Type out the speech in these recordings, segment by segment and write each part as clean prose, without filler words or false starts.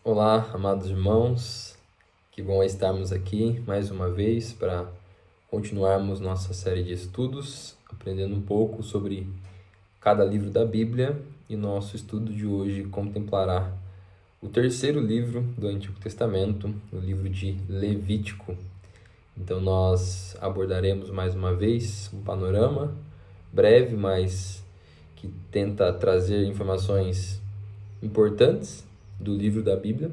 Olá, amados irmãos, que bom estarmos aqui mais uma vez para continuarmos nossa série de estudos, aprendendo um pouco sobre cada livro da Bíblia, e nosso estudo de hoje contemplará o terceiro livro do Antigo Testamento, o livro de Levítico. Então nós abordaremos mais uma vez um panorama breve, mas que tenta trazer informações importantes do livro da Bíblia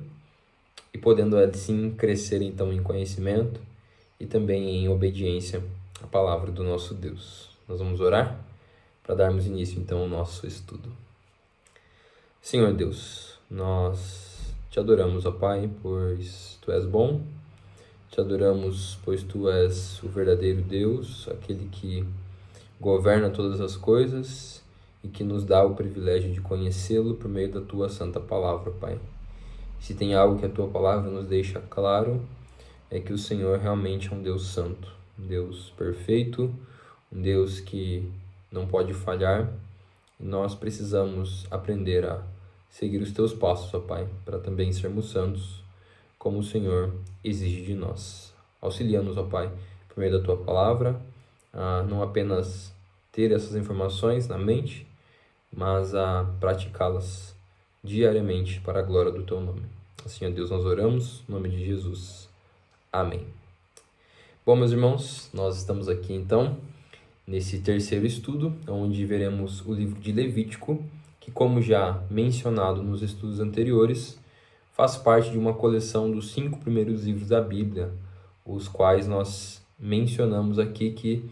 e podendo assim crescer então em conhecimento e também em obediência à palavra do nosso Deus. Nós vamos orar para darmos início então ao nosso estudo. Senhor Deus, nós te adoramos, ó Pai, pois Tu és bom, te adoramos pois Tu és o verdadeiro Deus, aquele que governa todas as coisas e que nos dá o privilégio de conhecê-lo por meio da Tua santa palavra, Pai. Se tem algo que a Tua palavra nos deixa claro, é que o Senhor realmente é um Deus santo, um Deus perfeito, um Deus que não pode falhar. E nós precisamos aprender a seguir os Teus passos, ó Pai, para também sermos santos, como o Senhor exige de nós. Auxilia-nos, ó Pai, por meio da Tua palavra, a não apenas ter essas informações na mente, mas a praticá-las diariamente para a glória do Teu nome. Assim, ó Deus, nós oramos, em nome de Jesus. Amém. Bom, meus irmãos, nós estamos aqui então nesse terceiro estudo, onde veremos o livro de Levítico, que, como já mencionado nos estudos anteriores, faz parte de uma coleção dos 5 primeiros livros da Bíblia, os quais nós mencionamos aqui que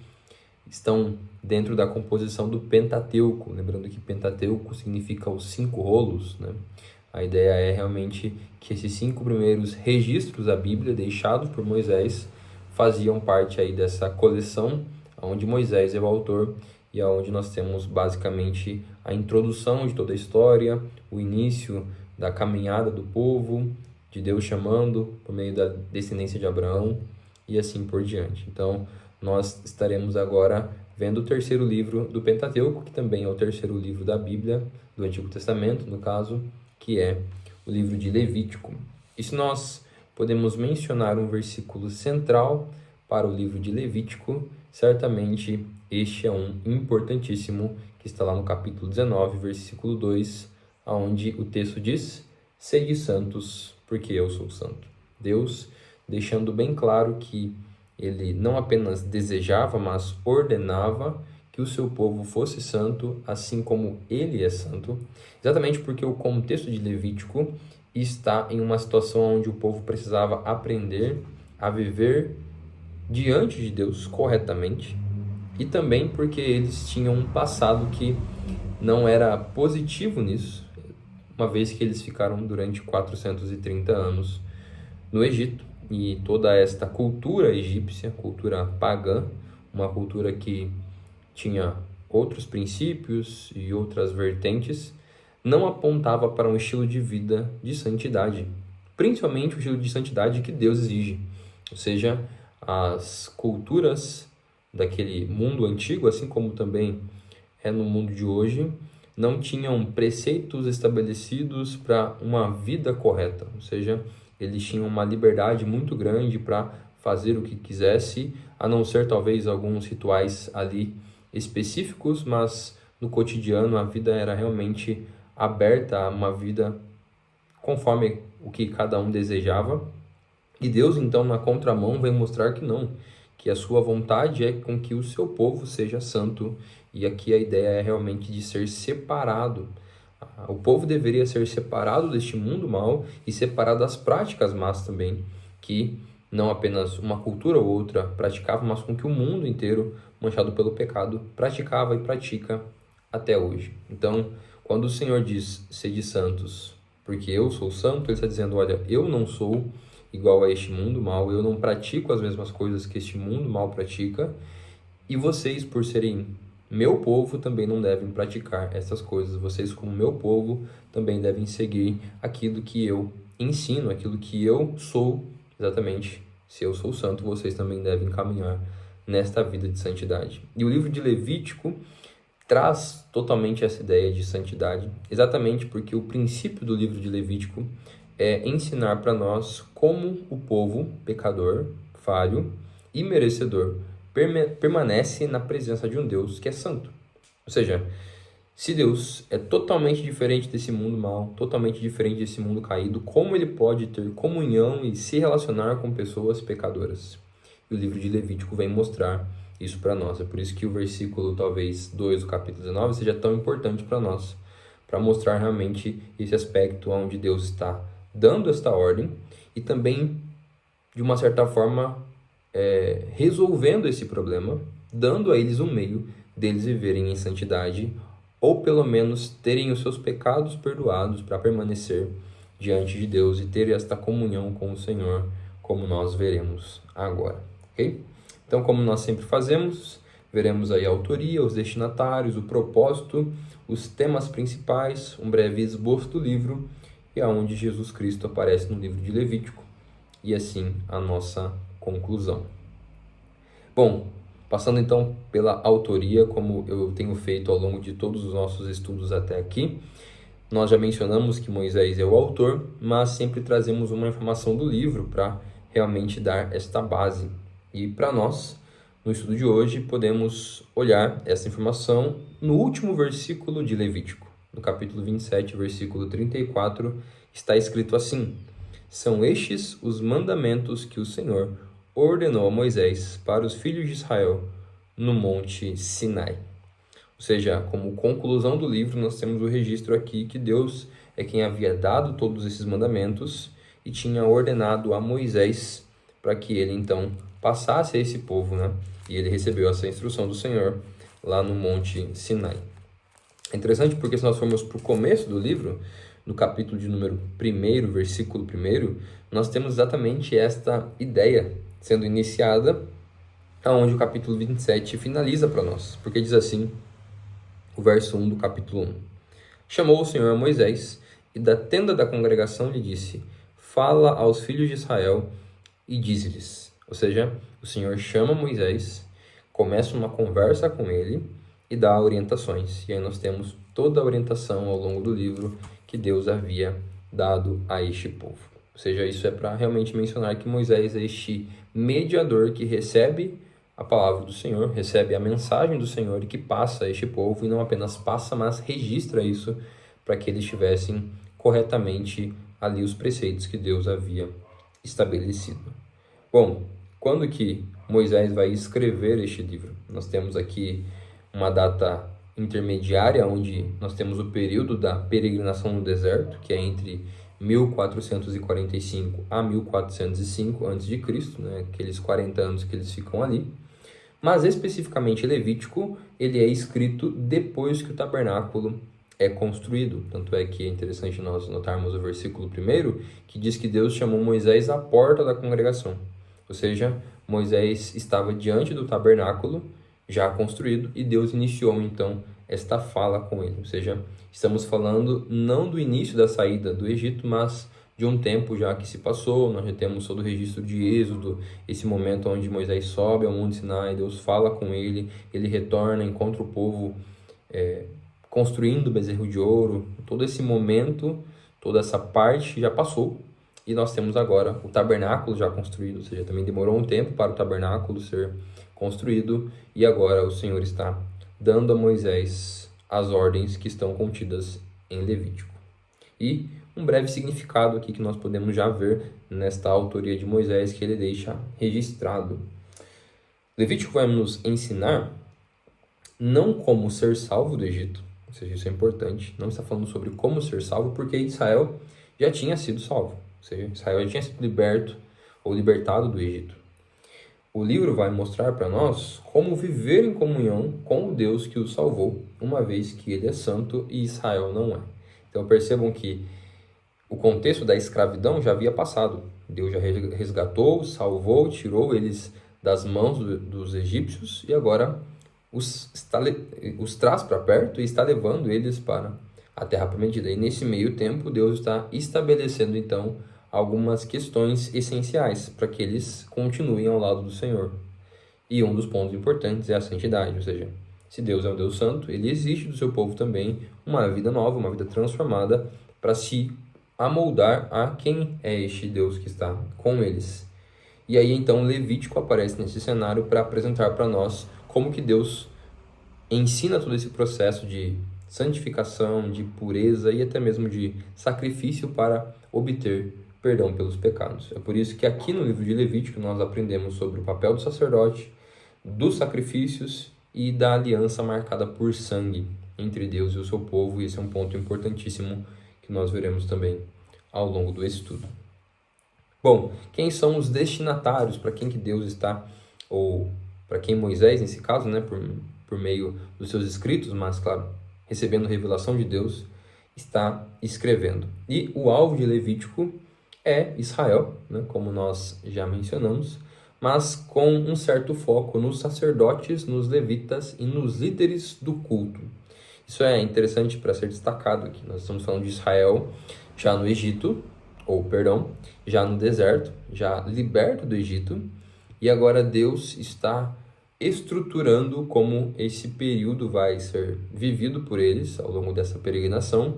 estão dentro da composição do Pentateuco. Lembrando que Pentateuco significa os 5 rolos, né? A ideia é realmente que esses 5 primeiros registros da Bíblia deixados por Moisés faziam parte aí dessa coleção, onde Moisés é o autor e onde nós temos basicamente a introdução de toda a história, o início da caminhada do povo, de Deus chamando por meio da descendência de Abraão e assim por diante. Então, nós estaremos agora vendo o terceiro livro do Pentateuco, que também é o terceiro livro da Bíblia, do Antigo Testamento, no caso, que é o livro de Levítico. E se nós podemos mencionar um versículo central para o livro de Levítico, certamente este é um importantíssimo, que está lá no capítulo 19, versículo 2, onde o texto diz: "Sede santos, porque eu sou santo." Deus deixando bem claro que ele não apenas desejava, mas ordenava que o seu povo fosse santo, assim como ele é santo, exatamente porque o contexto de Levítico está em uma situação onde o povo precisava aprender a viver diante de Deus corretamente, e também porque eles tinham um passado que não era positivo nisso, uma vez que eles ficaram durante 430 anos no Egito. E toda esta cultura egípcia, cultura pagã, uma cultura que tinha outros princípios e outras vertentes, não apontava para um estilo de vida de santidade, principalmente o estilo de santidade que Deus exige. Ou seja, as culturas daquele mundo antigo, assim como também é no mundo de hoje, não tinham preceitos estabelecidos para uma vida correta. Ou seja, eles tinham uma liberdade muito grande para fazer o que quisesse, a não ser talvez alguns rituais ali específicos, mas no cotidiano a vida era realmente aberta a uma vida conforme o que cada um desejava. E Deus, então, na contramão, vem mostrar que não, que a sua vontade é com que o seu povo seja santo, e aqui a ideia é realmente de ser separado. O povo deveria ser separado deste mundo mal e separado das práticas más também, que não apenas uma cultura ou outra praticava, mas com que o mundo inteiro, manchado pelo pecado, praticava e pratica até hoje. Então, quando o Senhor diz: "Sede santos, porque eu sou santo", Ele está dizendo: olha, eu não sou igual a este mundo mal, eu não pratico as mesmas coisas que este mundo mal pratica, e vocês, por serem meu povo, também não devem praticar essas coisas. Vocês, como meu povo, também devem seguir aquilo que eu ensino, aquilo que eu sou. Exatamente, se eu sou santo, vocês também devem caminhar nesta vida de santidade. E o livro de Levítico traz totalmente essa ideia de santidade, exatamente porque o princípio do livro de Levítico é ensinar para nós como o povo pecador, falho e merecedor permanece na presença de um Deus que é santo. Ou seja, se Deus é totalmente diferente desse mundo mal, totalmente diferente desse mundo caído, como ele pode ter comunhão e se relacionar com pessoas pecadoras? E o livro de Levítico vem mostrar isso para nós. É por isso que o versículo, talvez, 2 do capítulo 19 seja tão importante para nós, para mostrar realmente esse aspecto onde Deus está dando esta ordem e também, de uma certa forma, resolvendo esse problema, dando a eles um meio deles viverem em santidade, ou pelo menos terem os seus pecados perdoados para permanecer diante de Deus e ter esta comunhão com o Senhor, como nós veremos agora, ok? Então, como nós sempre fazemos, veremos aí a autoria, os destinatários, o propósito, os temas principais, um breve esboço do livro e aonde Jesus Cristo aparece no livro de Levítico, e assim a nossa conclusão. Bom, passando então pela autoria, como eu tenho feito ao longo de todos os nossos estudos até aqui, nós já mencionamos que Moisés é o autor, mas sempre trazemos uma informação do livro para realmente dar esta base. E para nós, no estudo de hoje, podemos olhar essa informação no último versículo de Levítico. No capítulo 27, versículo 34, está escrito assim: são estes os mandamentos que o Senhor ordenou a Moisés para os filhos de Israel no monte Sinai. Ou seja, como conclusão do livro, nós temos o registro aqui que Deus é quem havia dado todos esses mandamentos e tinha ordenado a Moisés para que ele então passasse a esse povo, né? E ele recebeu essa instrução do Senhor lá no monte Sinai. É interessante porque se nós formos para o começo do livro, no capítulo de número 1, versículo 1, nós temos exatamente esta ideia sendo iniciada, aonde o capítulo 27 finaliza para nós, porque diz assim, o verso 1 do capítulo 1. Chamou o Senhor a Moisés, e da tenda da congregação lhe disse, fala aos filhos de Israel e diz-lhes. Ou seja, o Senhor chama Moisés, começa uma conversa com ele e dá orientações. E aí nós temos toda a orientação ao longo do livro que Deus havia dado a este povo. Ou seja, isso é para realmente mencionar que Moisés é este mediador que recebe a palavra do Senhor, recebe a mensagem do Senhor e que passa a este povo, e não apenas passa, mas registra isso para que eles tivessem corretamente ali os preceitos que Deus havia estabelecido. Bom, quando que Moisés vai escrever este livro? Nós temos aqui uma data intermediária, onde nós temos o período da peregrinação no deserto, que é entre 1445 a 1405 a.C., né? Aqueles 40 anos que eles ficam ali. Mas especificamente Levítico, ele é escrito depois que o tabernáculo é construído. Tanto é que é interessante nós notarmos o versículo 1, que diz que Deus chamou Moisés à porta da congregação. Ou seja, Moisés estava diante do tabernáculo, já construído, e Deus iniciou então esta fala com ele. Ou seja, estamos falando não do início da saída do Egito, mas de um tempo já que se passou. Nós já temos todo o registro de Êxodo, esse momento onde Moisés sobe ao Monte Sinai, Deus fala com ele, ele retorna, encontra o povo construindo o bezerro de ouro. Todo esse momento, toda essa parte já passou, e nós temos agora o tabernáculo já construído, ou seja, também demorou um tempo para o tabernáculo ser construído, e agora o Senhor está dando a Moisés as ordens que estão contidas em Levítico. E um breve significado aqui que nós podemos já ver nesta autoria de Moisés, que ele deixa registrado. Levítico vai nos ensinar não como ser salvo do Egito, ou seja, isso é importante, não está falando sobre como ser salvo, porque Israel já tinha sido salvo, ou seja, Israel já tinha sido liberto ou libertado do Egito. O livro vai mostrar para nós como viver em comunhão com o Deus que o salvou, uma vez que ele é santo e Israel não é. Então percebam que o contexto da escravidão já havia passado. Deus já resgatou, salvou, tirou eles das mãos dos egípcios e agora os traz para perto e está levando eles para a terra prometida. E nesse meio tempo, Deus está estabelecendo então algumas questões essenciais para que eles continuem ao lado do Senhor. E um dos pontos importantes é a santidade, ou seja, se Deus é um Deus santo, ele exige do seu povo também uma vida nova, uma vida transformada, para se amoldar a quem é este Deus que está com eles. E aí então Levítico aparece nesse cenário para apresentar para nós como que Deus ensina todo esse processo de santificação, de pureza e até mesmo de sacrifício para obter perdão pelos pecados. É por isso que aqui no livro de Levítico nós aprendemos sobre o papel do sacerdote, dos sacrifícios e da aliança marcada por sangue entre Deus e o seu povo. E esse é um ponto importantíssimo que nós veremos também ao longo do estudo. Bom, quem são os destinatários, para quem que Deus está, ou para quem Moisés, nesse caso, né, por meio dos seus escritos, mas, claro, recebendo revelação de Deus, está escrevendo. E o alvo de Levítico é Israel, né, como nós já mencionamos, mas com um certo foco nos sacerdotes, nos levitas e nos líderes do culto. Isso é interessante para ser destacado aqui. Nós estamos falando de Israel já no Egito, já no deserto, já liberto do Egito, e agora Deus está estruturando como esse período vai ser vivido por eles ao longo dessa peregrinação.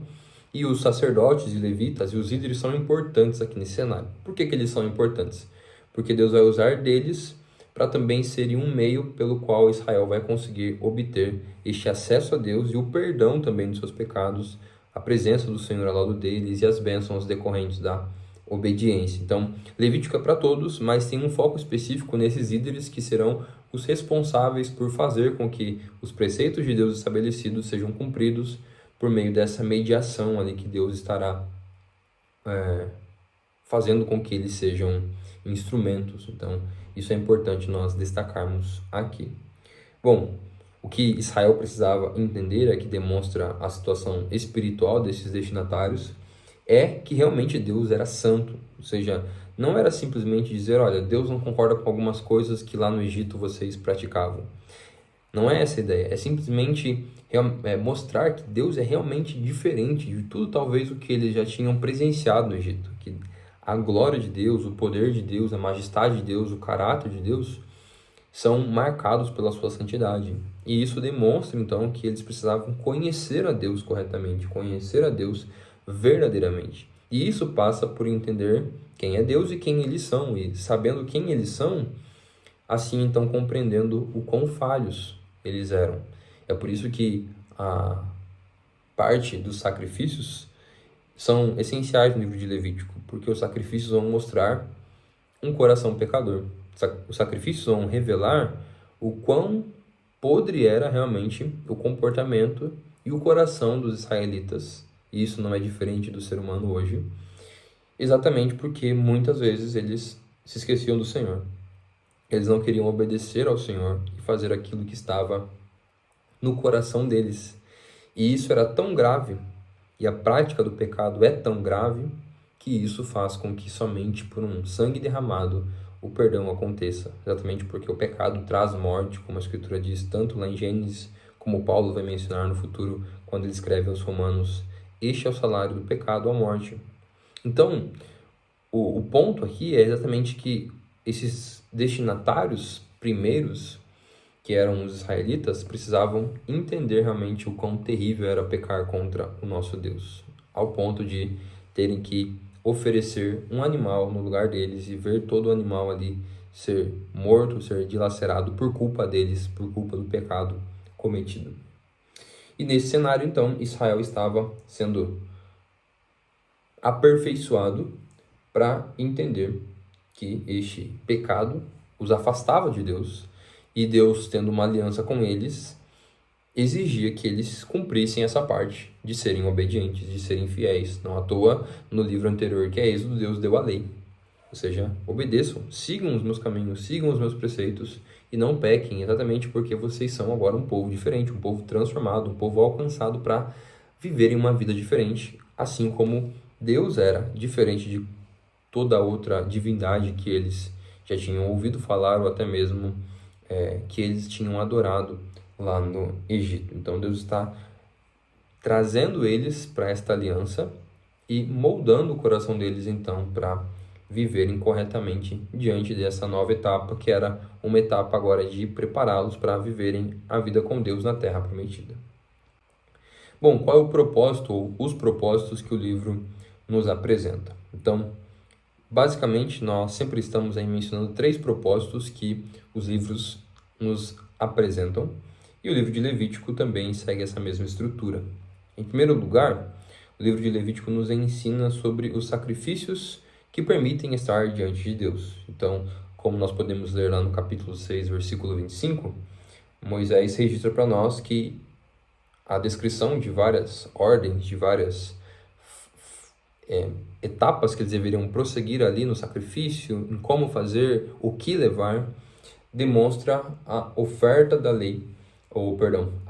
E os sacerdotes e levitas e os líderes são importantes aqui nesse cenário. Por que eles são importantes? Porque Deus vai usar deles para também serem um meio pelo qual Israel vai conseguir obter este acesso a Deus e o perdão também dos seus pecados, a presença do Senhor ao lado deles e as bênçãos decorrentes da obediência. Então, Levítico é para todos, mas tem um foco específico nesses líderes que serão os responsáveis por fazer com que os preceitos de Deus estabelecidos sejam cumpridos por meio dessa mediação ali que Deus estará fazendo com que eles sejam instrumentos. Então, isso é importante nós destacarmos aqui. Bom, o que Israel precisava entender, que demonstra a situação espiritual desses destinatários, é que realmente Deus era santo. Ou seja, não era simplesmente dizer, olha, Deus não concorda com algumas coisas que lá no Egito vocês praticavam. Não é essa a ideia, é simplesmente mostrar que Deus é realmente diferente de tudo talvez o que eles já tinham presenciado no Egito. Que a glória de Deus, o poder de Deus, a majestade de Deus, o caráter de Deus são marcados pela sua santidade. E isso demonstra então que eles precisavam conhecer a Deus corretamente, conhecer a Deus verdadeiramente. E isso passa por entender quem é Deus e quem eles são. E sabendo quem eles são, assim então compreendendo o quão falhos eles eram. É por isso que a parte dos sacrifícios são essenciais no livro de Levítico, porque os sacrifícios vão mostrar um coração pecador. Os sacrifícios vão revelar o quão podre era realmente o comportamento e o coração dos israelitas. E isso não é diferente do ser humano hoje, exatamente porque muitas vezes eles se esqueciam do Senhor. Eles não queriam obedecer ao Senhor e fazer aquilo que estava no coração deles. E isso era tão grave, e a prática do pecado é tão grave, que isso faz com que somente por um sangue derramado o perdão aconteça. Exatamente porque o pecado traz morte, como a Escritura diz, tanto lá em Gênesis, como Paulo vai mencionar no futuro, quando ele escreve aos Romanos, este é o salário do pecado, a morte. Então, o ponto aqui é exatamente que esses destinatários primeiros, que eram os israelitas, precisavam entender realmente o quão terrível era pecar contra o nosso Deus, ao ponto de terem que oferecer um animal no lugar deles e ver todo o animal ali ser morto, ser dilacerado por culpa deles, por culpa do pecado cometido. E nesse cenário, então, Israel estava sendo aperfeiçoado para entender que este pecado os afastava de Deus, e Deus, tendo uma aliança com eles, exigia que eles cumprissem essa parte de serem obedientes, de serem fiéis. Não à toa, no livro anterior, que é Êxodo, Deus deu a lei. Ou seja, obedeçam, sigam os meus caminhos, sigam os meus preceitos e não pequem, exatamente porque vocês são agora um povo diferente, um povo transformado, um povo alcançado para viverem uma vida diferente, assim como Deus era diferente de toda outra divindade que eles já tinham ouvido falar ou até mesmo que eles tinham adorado lá no Egito. Então Deus está trazendo eles para esta aliança e moldando o coração deles então para viverem corretamente diante dessa nova etapa, que era uma etapa agora de prepará-los para viverem a vida com Deus na Terra Prometida. Bom, qual é o propósito ou os propósitos que o livro nos apresenta. Então, basicamente, nós sempre estamos aí mencionando 3 propósitos que os livros nos apresentam, e o livro de Levítico também segue essa mesma estrutura. Em primeiro lugar, o livro de Levítico nos ensina sobre os sacrifícios que permitem estar diante de Deus. Então, como nós podemos ler lá no capítulo 6, versículo 25, Moisés registra para nós que a descrição de várias ordens, de várias etapas que eles deveriam prosseguir ali no sacrifício, em como fazer, o que levar, demonstra a oferta da lei,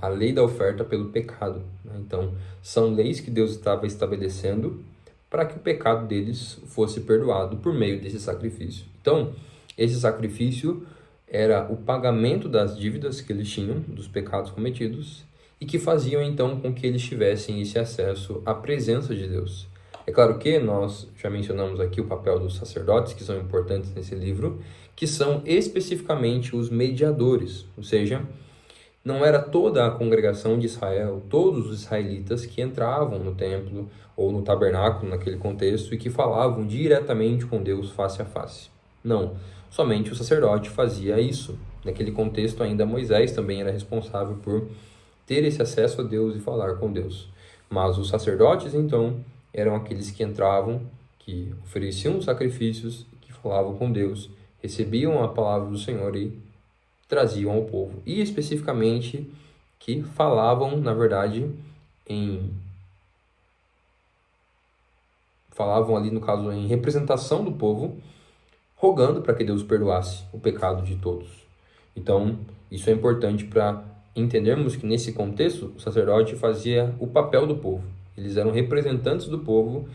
a lei da oferta pelo pecado. Então, são leis que Deus estava estabelecendo para que o pecado deles fosse perdoado por meio desse sacrifício. Então, esse sacrifício era o pagamento das dívidas que eles tinham, dos pecados cometidos, e que faziam então com que eles tivessem esse acesso à presença de Deus. É claro que nós já mencionamos aqui o papel dos sacerdotes, que são importantes nesse livro, que são especificamente os mediadores, ou seja, não era toda a congregação de Israel, todos os israelitas que entravam no templo ou no tabernáculo naquele contexto e que falavam diretamente com Deus face a face. Não, somente o sacerdote fazia isso. Naquele contexto ainda Moisés também era responsável por ter esse acesso a Deus e falar com Deus. Mas os sacerdotes então eram aqueles que entravam, que ofereciam sacrifícios, que falavam com Deus, recebiam a palavra do Senhor e traziam ao povo. E especificamente que falavam, na verdade, falavam ali, no caso, em representação do povo, rogando para que Deus perdoasse o pecado de todos. Então, isso é importante para entendermos que nesse contexto o sacerdote fazia o papel do povo. Eles eram representantes do povo,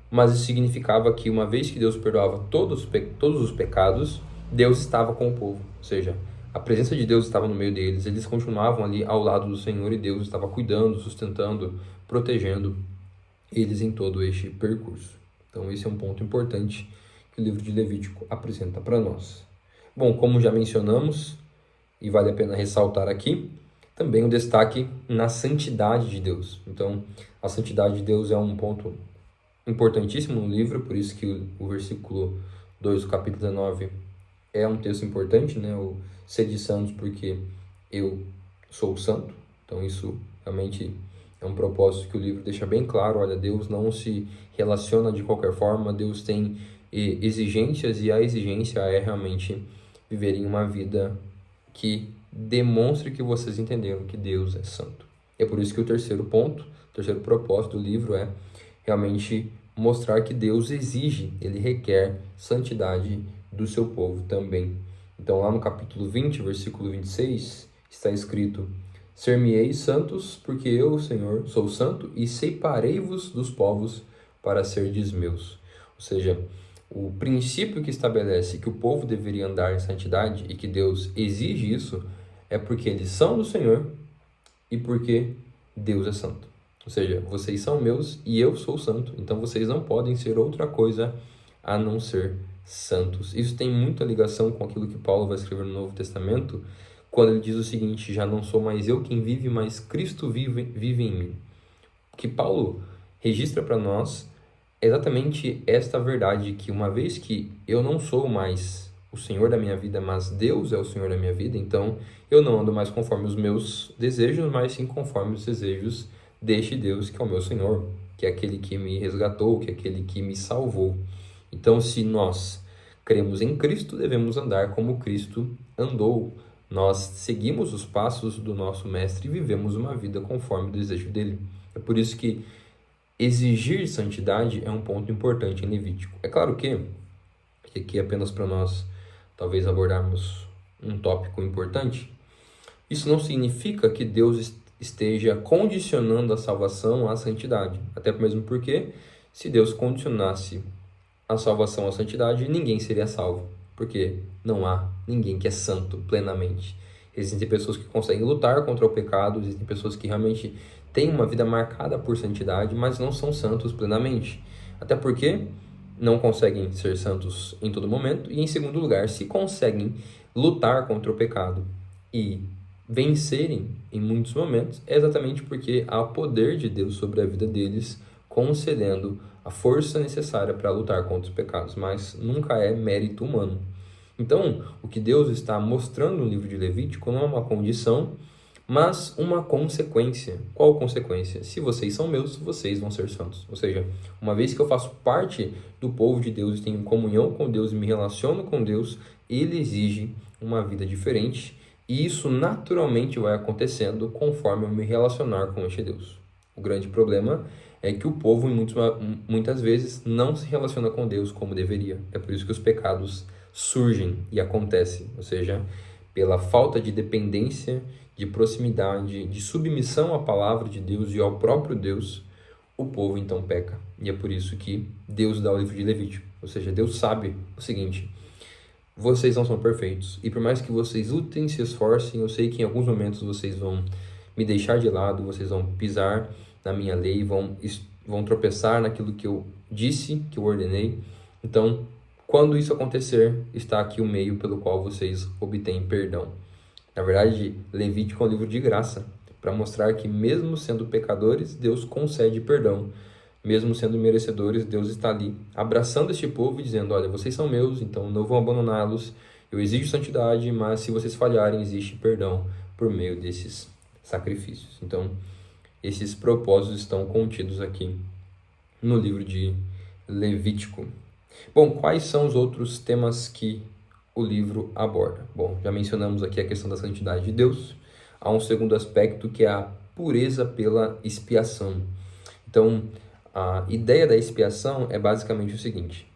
mas isso significava que uma vez que Deus perdoava todos os pecados, Deus estava com o povo. Ou seja, a presença de Deus estava no meio deles, eles continuavam ali ao lado do Senhor e Deus estava cuidando, sustentando, protegendo eles em todo este percurso. Então esse é um ponto importante que o livro de Levítico apresenta para nós. Bom, como já mencionamos, e vale a pena ressaltar aqui, também o destaque na santidade de Deus. Então, a santidade de Deus é um ponto importantíssimo no livro, por isso que o versículo 2 do capítulo 19 é um texto importante, né? O sede santos porque eu sou santo. Então, isso realmente é um propósito que o livro deixa bem claro. Olha, Deus não se relaciona de qualquer forma, Deus tem exigências e a exigência é realmente viverem uma vida que demonstre que vocês entenderam que Deus é santo. É por isso que o terceiro propósito do livro é realmente mostrar que Deus exige, ele requer santidade do seu povo também. Então lá no capítulo 20, versículo 26, está escrito: ser-me-eis santos, porque eu, Senhor, sou santo, e separei-vos dos povos para serdes meus. Ou seja, o princípio que estabelece que o povo deveria andar em santidade e que Deus exige isso é porque eles são do Senhor e porque Deus é santo. Ou seja, vocês são meus e eu sou santo, então vocês não podem ser outra coisa a não ser santos. Isso tem muita ligação com aquilo que Paulo vai escrever no Novo Testamento, quando ele diz o seguinte: já não sou mais eu quem vive, mas Cristo vive em mim. O que Paulo registra para nós é exatamente esta verdade, que uma vez que eu não sou mais o Senhor da minha vida, mas Deus é o Senhor da minha vida, então eu não ando mais conforme os meus desejos, mas sim conforme os desejos deste Deus, que é o meu Senhor, que é aquele que me resgatou, que é aquele que me salvou. Então, se nós cremos em Cristo, devemos andar como Cristo andou. Nós seguimos os passos do nosso Mestre e vivemos uma vida conforme o desejo dele. É por isso que exigir santidade é um ponto importante em Levítico. É claro que aqui apenas para nós talvez abordarmos um tópico importante, isso não significa que Deus esteja condicionando a salvação à santidade. Até mesmo porque, se Deus condicionasse a salvação à santidade, ninguém seria salvo. Porque não há ninguém que é santo plenamente. Existem pessoas que conseguem lutar contra o pecado, existem pessoas que realmente têm uma vida marcada por santidade, mas não são santos plenamente. Até porque não conseguem ser santos em todo momento. E, em segundo lugar, se conseguem lutar contra o pecado e vencerem em muitos momentos, é exatamente porque há poder de Deus sobre a vida deles concedendo a força necessária para lutar contra os pecados, mas nunca é mérito humano. Então, o que Deus está mostrando no livro de Levítico não é uma condição, mas uma consequência. Qual consequência? Se vocês são meus, vocês vão ser santos. Ou seja, uma vez que eu faço parte do povo de Deus e tenho comunhão com Deus e me relaciono com Deus, Ele exige uma vida diferente, e isso naturalmente vai acontecendo conforme eu me relacionar com este Deus. O grande problema é que o povo, muitas vezes, não se relaciona com Deus como deveria. É por isso que os pecados surgem e acontecem, ou seja, pela falta de dependência, de proximidade, de submissão à palavra de Deus e ao próprio Deus, o povo então peca. E é por isso que Deus dá o livro de Levítico. Ou seja, Deus sabe o seguinte: vocês não são perfeitos, e por mais que vocês lutem, se esforcem, eu sei que em alguns momentos vocês vão me deixar de lado, vocês vão pisar na minha lei, vão tropeçar naquilo que eu disse, que eu ordenei. Então, quando isso acontecer, está aqui o meio pelo qual vocês obtêm perdão. Na verdade, Levítico é um livro de graça, para mostrar que mesmo sendo pecadores, Deus concede perdão. Mesmo sendo merecedores, Deus está ali abraçando este povo e dizendo: olha, vocês são meus, então não vou abandoná-los, eu exijo santidade, mas se vocês falharem, existe perdão por meio desses sacrifícios. Então, esses propósitos estão contidos aqui no livro de Levítico. Bom, quais são os outros temas que o livro aborda? Bom, já mencionamos aqui a questão da santidade de Deus. Há um segundo aspecto que é a pureza pela expiação. Então, a ideia da expiação é basicamente o seguinte: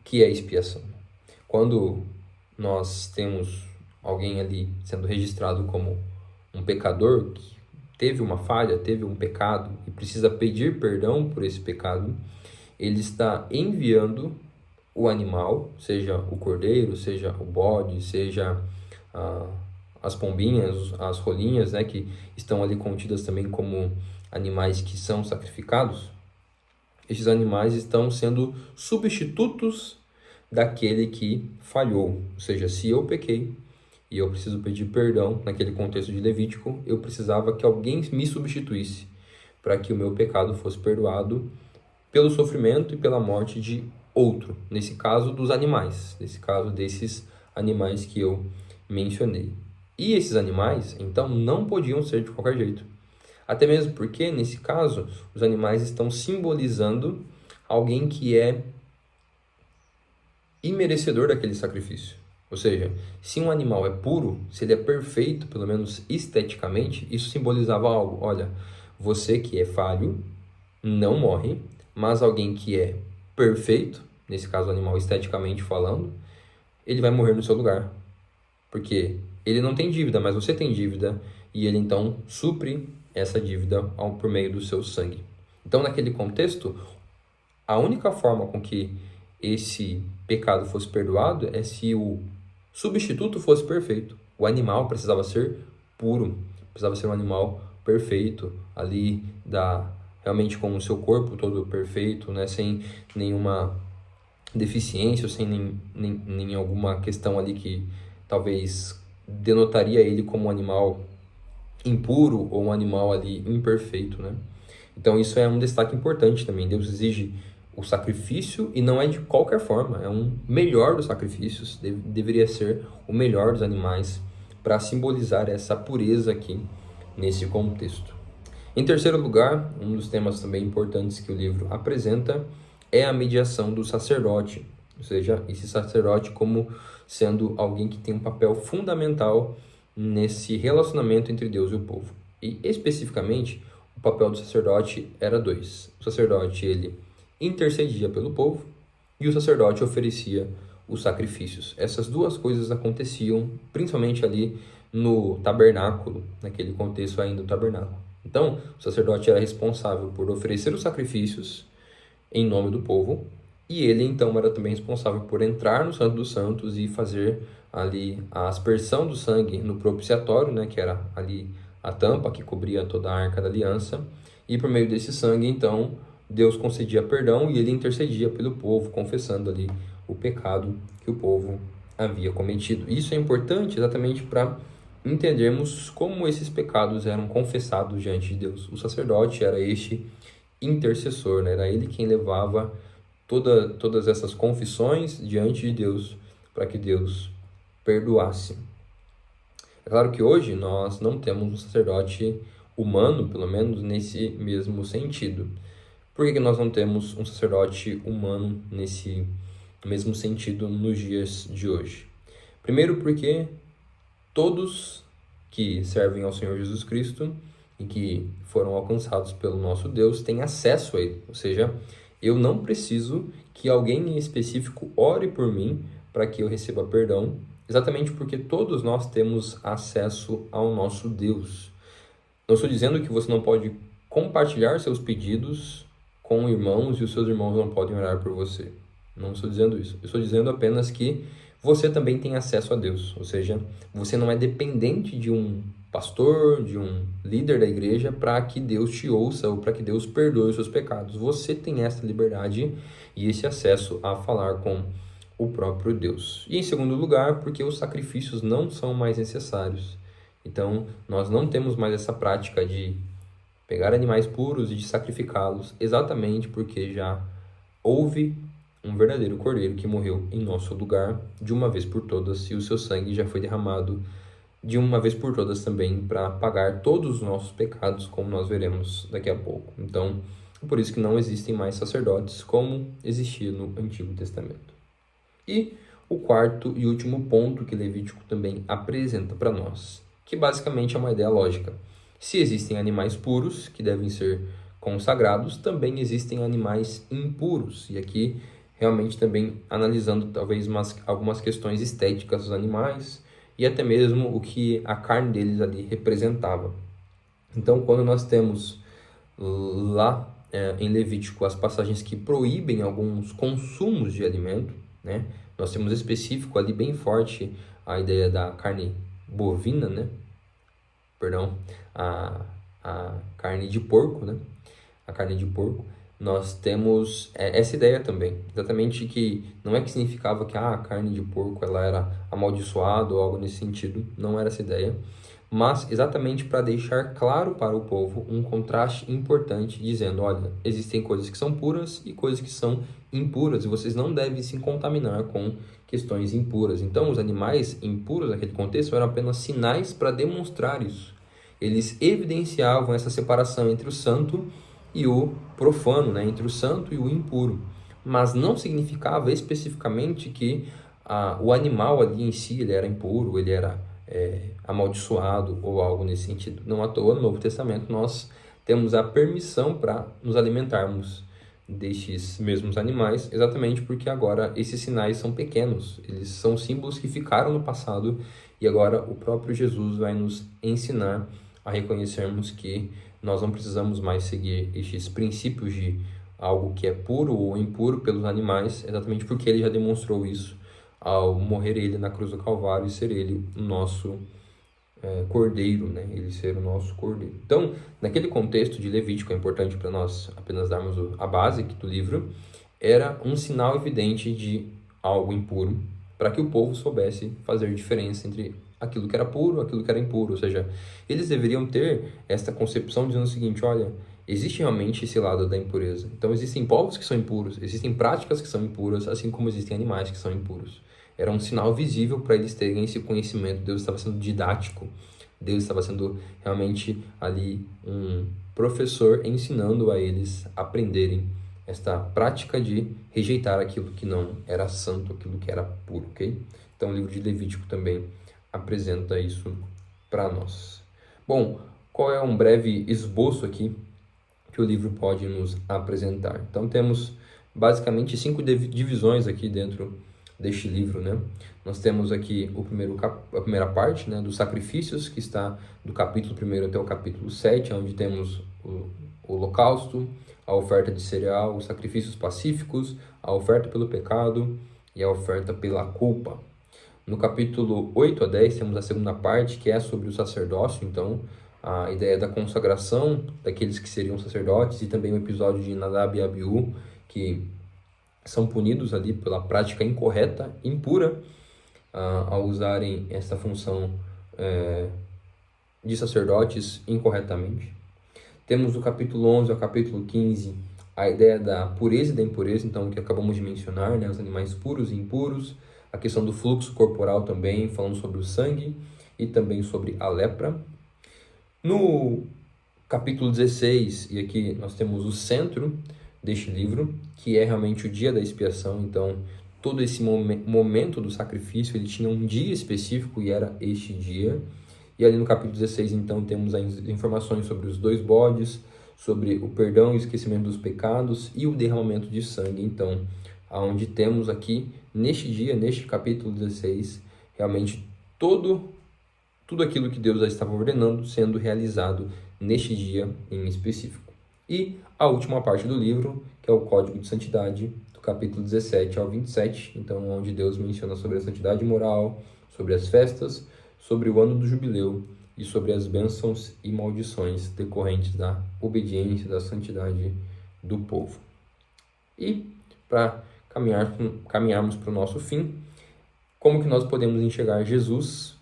o que é expiação? Quando nós temos alguém ali sendo registrado como um pecador, que teve uma falha, teve um pecado e precisa pedir perdão por esse pecado, ele está enviando o animal, seja o cordeiro, seja o bode, seja as pombinhas, as rolinhas, né, que estão ali contidas também como animais que são sacrificados. Esses animais estão sendo substitutos daquele que falhou. Ou seja, se eu pequei e eu preciso pedir perdão, naquele contexto de Levítico, eu precisava que alguém me substituísse para que o meu pecado fosse perdoado pelo sofrimento e pela morte de outro, nesse caso dos animais, nesse caso desses animais que eu mencionei. E esses animais, então, não podiam ser de qualquer jeito. Até mesmo porque, nesse caso, os animais estão simbolizando alguém que é imerecedor daquele sacrifício. Ou seja, se um animal é puro, se ele é perfeito, pelo menos esteticamente, isso simbolizava algo. Olha, você que é falho não morre, mas alguém que é perfeito, nesse caso o animal esteticamente falando, ele vai morrer no seu lugar. Porque ele não tem dívida, mas você tem dívida, e ele então supre essa dívida por meio do seu sangue. Então, naquele contexto, a única forma com que esse pecado fosse perdoado é se o substituto fosse perfeito. O animal precisava ser puro, precisava ser um animal perfeito, ali realmente com o seu corpo todo perfeito, né, sem nenhuma deficiência, sem nem alguma questão ali que talvez denotaria ele como um animal impuro ou um animal ali imperfeito, né? Então isso é um destaque importante também. Deus exige o sacrifício e não é de qualquer forma, é um melhor dos sacrifícios, deveria ser o melhor dos animais para simbolizar essa pureza aqui nesse contexto. Em terceiro lugar, um dos temas também importantes que o livro apresenta é a mediação do sacerdote, ou seja, esse sacerdote como sendo alguém que tem um papel fundamental nesse relacionamento entre Deus e o povo. E especificamente, o papel do sacerdote era dois. O sacerdote, ele intercedia pelo povo e o sacerdote oferecia os sacrifícios. Essas duas coisas aconteciam principalmente ali no tabernáculo, naquele contexto ainda do tabernáculo. Então, o sacerdote era responsável por oferecer os sacrifícios em nome do povo, e ele então era também responsável por entrar no Santo dos Santos e fazer ali a aspersão do sangue no propiciatório, né, que era ali a tampa que cobria toda a Arca da Aliança, e por meio desse sangue, então, Deus concedia perdão e ele intercedia pelo povo, confessando ali o pecado que o povo havia cometido. Isso é importante exatamente para entendermos como esses pecados eram confessados diante de Deus. O sacerdote era este intercessor, né? Era ele quem levava todas essas confissões diante de Deus para que Deus perdoasse. É claro que hoje nós não temos um sacerdote humano, pelo menos nesse mesmo sentido. Por que nós não temos um sacerdote humano nesse mesmo sentido nos dias de hoje? Primeiro porque todos que servem ao Senhor Jesus Cristo e que foram alcançados pelo nosso Deus têm acesso a Ele. Ou seja, eu não preciso que alguém em específico ore por mim para que eu receba perdão, exatamente porque todos nós temos acesso ao nosso Deus. Não estou dizendo que você não pode compartilhar seus pedidos com irmãos e os seus irmãos não podem orar por você. Não estou dizendo isso. Eu estou dizendo apenas que você também tem acesso a Deus. Ou seja, você não é dependente de um pastor, de um líder da igreja para que Deus te ouça ou para que Deus perdoe os seus pecados. Você tem essa liberdade e esse acesso a falar com o próprio Deus. E em segundo lugar, porque os sacrifícios não são mais necessários. Então, nós não temos mais essa prática de pegar animais puros e de sacrificá-los, exatamente porque já houve um verdadeiro cordeiro que morreu em nosso lugar de uma vez por todas, e o seu sangue já foi derramado de uma vez por todas também para pagar todos os nossos pecados, como nós veremos daqui a pouco. Então, é por isso que não existem mais sacerdotes como existia no Antigo Testamento. E o quarto e último ponto que Levítico também apresenta para nós, que basicamente é uma ideia lógica. Se existem animais puros que devem ser consagrados, também existem animais impuros. E aqui, realmente também analisando talvez algumas questões estéticas dos animais e até mesmo o que a carne deles ali representava. Então, quando nós temos lá em Levítico as passagens que proíbem alguns consumos de alimento, né? Nós temos específico ali bem forte a ideia da carne bovina, né? Perdão, a carne de porco, né? A carne de porco. Nós temos essa ideia também, exatamente, que não é que significava que a carne de porco ela era amaldiçoada ou algo nesse sentido, não era essa ideia, mas exatamente para deixar claro para o povo um contraste importante, dizendo, olha, existem coisas que são puras e coisas que são impuras, e vocês não devem se contaminar com questões impuras. Então, os animais impuros naquele contexto eram apenas sinais para demonstrar isso. Eles evidenciavam essa separação entre o santo e o profano, né? Entre o santo e o impuro. Mas não significava especificamente que o animal ali em si ele era impuro, ele era amaldiçoado ou algo nesse sentido. Não à toa, no Novo Testamento, nós temos a permissão para nos alimentarmos destes mesmos animais, exatamente porque agora esses sinais são pequenos, eles são símbolos que ficaram no passado e agora o próprio Jesus vai nos ensinar a reconhecermos que nós não precisamos mais seguir estes princípios de algo que é puro ou impuro pelos animais, exatamente porque ele já demonstrou isso ao morrer ele na cruz do Calvário e ser ele o nosso cordeiro, né? Ele ser o nosso cordeiro. Então, naquele contexto de Levítico, é importante para nós apenas darmos a base do livro, era um sinal evidente de algo impuro, para que o povo soubesse fazer diferença entre aquilo que era puro, aquilo que era impuro. Ou seja, eles deveriam ter esta concepção dizendo o seguinte, olha, existe realmente esse lado da impureza. Então, existem povos que são impuros, existem práticas que são impuras, assim como existem animais que são impuros. Era um sinal visível para eles terem esse conhecimento. Deus estava sendo didático. Deus estava sendo realmente ali um professor ensinando a eles a aprenderem esta prática de rejeitar aquilo que não era santo, aquilo que era puro, ok? Então o livro de Levítico também apresenta isso para nós. Bom, qual é um breve esboço aqui que o livro pode nos apresentar? Então temos basicamente 5 divisões aqui dentro deste livro, né? Nós temos aqui a primeira parte, né, dos sacrifícios, que está do capítulo 1 até o capítulo 7, onde temos o holocausto, a oferta de cereal, os sacrifícios pacíficos, a oferta pelo pecado e a oferta pela culpa. No capítulo 8 a 10 temos a segunda parte, que é sobre o sacerdócio, então a ideia da consagração daqueles que seriam sacerdotes, e também o episódio de Nadab e Abiú, que são punidos ali pela prática incorreta, impura, ao usarem essa função de sacerdotes incorretamente. Temos do capítulo 11 ao capítulo 15 a ideia da pureza e da impureza, então, que acabamos de mencionar, né? Os animais puros e impuros, a questão do fluxo corporal também, falando sobre o sangue e também sobre a lepra. No capítulo 16, e aqui nós temos o centro deste livro, que é realmente o dia da expiação. Então, todo esse momento do sacrifício, ele tinha um dia específico e era este dia. E ali no capítulo 16, então, temos as informações sobre os 2 bodes, sobre o perdão e esquecimento dos pecados e o derramamento de sangue. Então, aonde temos aqui, neste dia, neste capítulo 16, realmente tudo aquilo que Deus já estava ordenando sendo realizado neste dia em específico. E a última parte do livro, que é o Código de Santidade, do capítulo 17 ao 27, então onde Deus menciona sobre a santidade moral, sobre as festas, sobre o ano do jubileu e sobre as bênçãos e maldições decorrentes da obediência, da santidade do povo. E para caminharmos para o nosso fim, como que nós podemos enxergar Jesus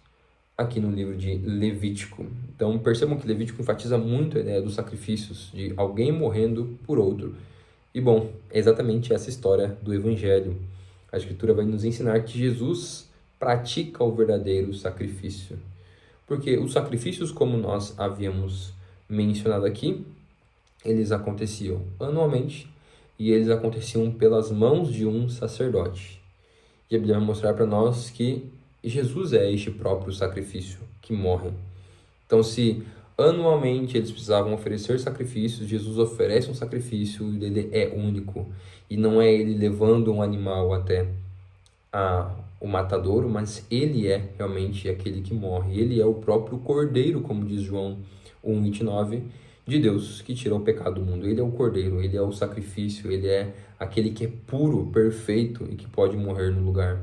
aqui no livro de Levítico? Então percebam que Levítico enfatiza muito a ideia dos sacrifícios, de alguém morrendo por outro. E bom, é exatamente essa história do Evangelho. A Escritura vai nos ensinar que Jesus pratica o verdadeiro sacrifício. Porque os sacrifícios, como nós havíamos mencionado aqui, eles aconteciam anualmente e eles aconteciam pelas mãos de um sacerdote. E a Bíblia vai mostrar para nós que Jesus é este próprio sacrifício que morre. Então, se anualmente eles precisavam oferecer sacrifícios, Jesus oferece um sacrifício e ele é único. E não é ele levando um animal até o matadouro, mas ele é realmente aquele que morre. Ele é o próprio Cordeiro, como diz João 1,29, de Deus, que tira o pecado do mundo. Ele é o Cordeiro, ele é o sacrifício, ele é aquele que é puro, perfeito e que pode morrer no lugar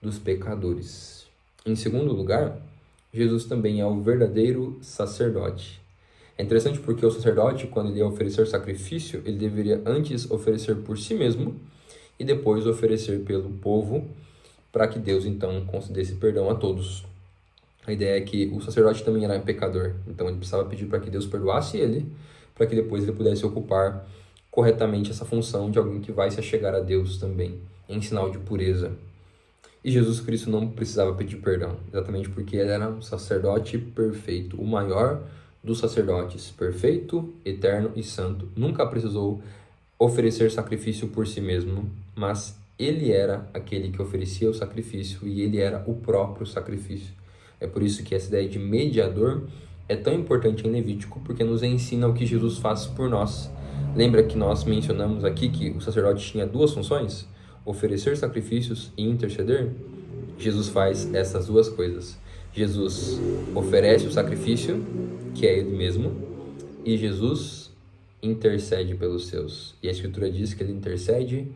dos pecadores. Em segundo lugar, Jesus também é o verdadeiro sacerdote. É interessante porque o sacerdote, quando ele ia oferecer sacrifício, ele deveria antes oferecer por si mesmo e depois oferecer pelo povo, para que Deus então concedesse perdão a todos. A ideia é que o sacerdote também era pecador, então ele precisava pedir para que Deus perdoasse ele, para que depois ele pudesse ocupar corretamente essa função de alguém que vai se achegar a Deus também, em sinal de pureza. E Jesus Cristo não precisava pedir perdão, exatamente porque ele era um sacerdote perfeito, o maior dos sacerdotes, perfeito, eterno e santo. Nunca precisou oferecer sacrifício por si mesmo, mas ele era aquele que oferecia o sacrifício e ele era o próprio sacrifício. É por isso que essa ideia de mediador é tão importante em Levítico, porque nos ensina o que Jesus faz por nós. Lembra que nós mencionamos aqui que o sacerdote tinha 2 funções? Oferecer sacrifícios e interceder? Jesus faz essas 2 coisas. Jesus oferece o sacrifício, que é ele mesmo, e Jesus intercede pelos seus. E a Escritura diz que ele intercede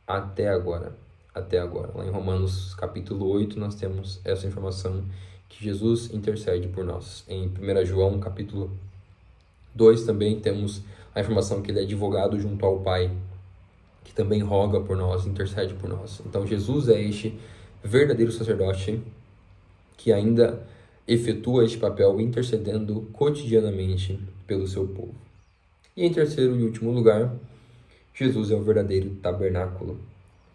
até agora. Até agora. Lá em Romanos capítulo 8 nós temos essa informação que Jesus intercede por nós. Em 1 João capítulo 2 também temos a informação que ele é advogado junto ao Pai, que também roga por nós, intercede por nós. Então Jesus é este verdadeiro sacerdote que ainda efetua este papel intercedendo cotidianamente pelo seu povo. E em terceiro e último lugar, Jesus é o verdadeiro tabernáculo.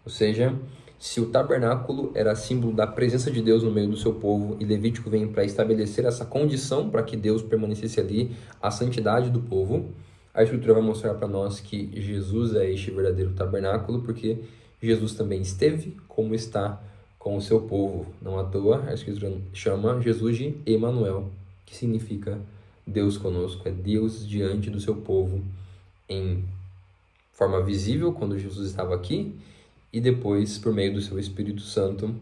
Ou seja, se o tabernáculo era símbolo da presença de Deus no meio do seu povo, e Levítico vem para estabelecer essa condição para que Deus permanecesse ali, a santidade do povo, a Escritura vai mostrar para nós que Jesus é este verdadeiro tabernáculo, porque Jesus também esteve como está com o seu povo. Não à toa, a Escritura chama Jesus de Emanuel, que significa Deus conosco, é Deus diante do seu povo em forma visível quando Jesus estava aqui e depois por meio do seu Espírito Santo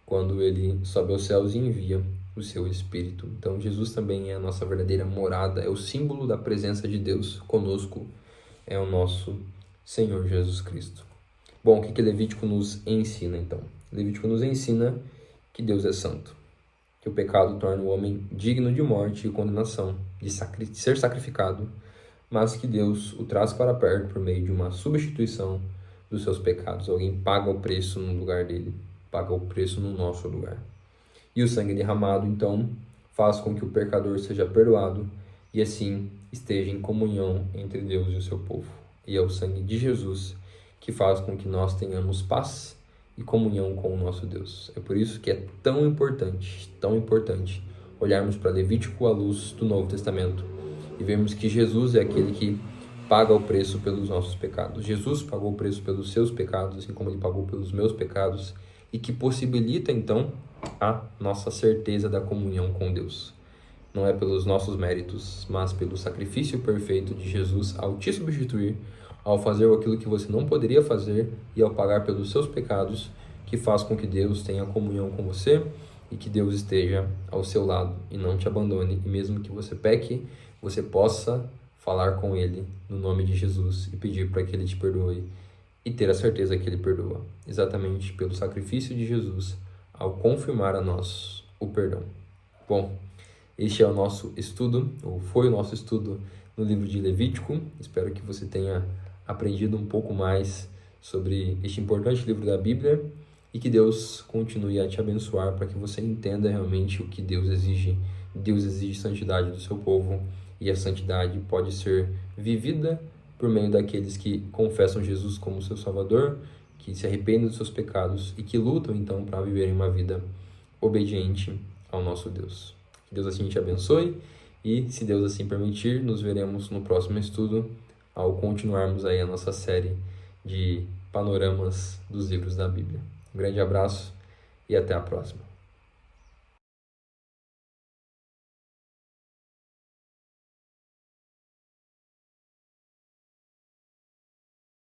quando ele sobe aos céus e envia o seu Espírito. Então Jesus também é a nossa verdadeira morada, é o símbolo da presença de Deus conosco, é o nosso Senhor Jesus Cristo. Bom, o que Levítico nos ensina então? Levítico nos ensina que Deus é santo, que o pecado torna o homem digno de morte e condenação, de ser sacrificado, mas que Deus o traz para perto por meio de uma substituição dos seus pecados. Alguém paga o preço no lugar dele, paga o preço no nosso lugar. E o sangue derramado, então, faz com que o pecador seja perdoado e assim esteja em comunhão entre Deus e o seu povo. E é o sangue de Jesus que faz com que nós tenhamos paz e comunhão com o nosso Deus. É por isso que é tão importante olharmos para Levítico à luz do Novo Testamento e vermos que Jesus é aquele que paga o preço pelos nossos pecados. Jesus pagou o preço pelos seus pecados, assim como ele pagou pelos meus pecados, e que possibilita então a nossa certeza da comunhão com Deus. Não é pelos nossos méritos, mas pelo sacrifício perfeito de Jesus ao te substituir, ao fazer aquilo que você não poderia fazer e ao pagar pelos seus pecados, que faz com que Deus tenha comunhão com você e que Deus esteja ao seu lado e não te abandone. E mesmo que você peque, você possa falar com Ele no nome de Jesus e pedir para que Ele te perdoe e ter a certeza que Ele perdoa, exatamente pelo sacrifício de Jesus ao confirmar a nós o perdão. Bom, este é o nosso estudo, ou foi o nosso estudo no livro de Levítico. Espero que você tenha aprendido um pouco mais sobre este importante livro da Bíblia e que Deus continue a te abençoar para que você entenda realmente o que Deus exige. Deus exige santidade do seu povo e a santidade pode ser vivida por meio daqueles que confessam Jesus como seu Salvador, que se arrependem dos seus pecados e que lutam então para viverem uma vida obediente ao nosso Deus. Que Deus assim te abençoe e, se Deus assim permitir, nos veremos no próximo estudo ao continuarmos aí a nossa série de panoramas dos livros da Bíblia. Um grande abraço e até a próxima.